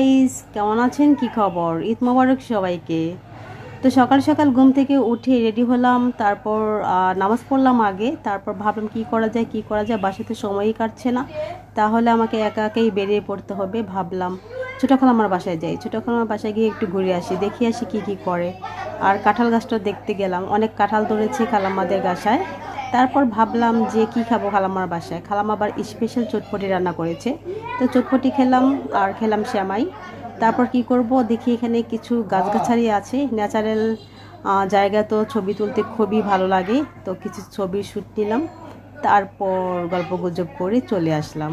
Guys, কেমন আছেন? কি খবর? ঈদ মোবারক সবাইকে। তো সকাল সকাল ঘুম থেকে উঠে রেডি হলাম, তারপর নামাজ পড়লাম আগে, তারপর ভাবলাম কি করা যায়, বাসাতে সময়ই কাটছে না, তাহলে আমাকে একা একাই বেরিয়ে পড়তে হবে। ভাবলাম ছোটো খালাম্মার বাসায় যাই, ছোটো খালাম্মার বাসায় গিয়ে একটু ঘুরে আসি, দেখি আসি কি করে। আর কাঁঠাল গাছটা দেখতে গেলাম, অনেক কাঁঠাল ধরেছে খালাম্মাদের বাসায়। তারপর ভাবলাম যে কি খাবো খালাম্মার বাসায়, খালাম্মা আবার স্পেশাল চটপটি রান্না করেছে, তো চটপটি খেলাম আর খেলাম শ্যামাই। তারপর কি করব, দেখি এখানে কিছু গাছগাছালি আছে, ন্যাচারাল জায়গা, তো ছবি তুলতে খুবই ভালো লাগে, তো কিছু ছবির শ্যুট নিলাম, তারপর গল্পগুজব করে চলে আসলাম।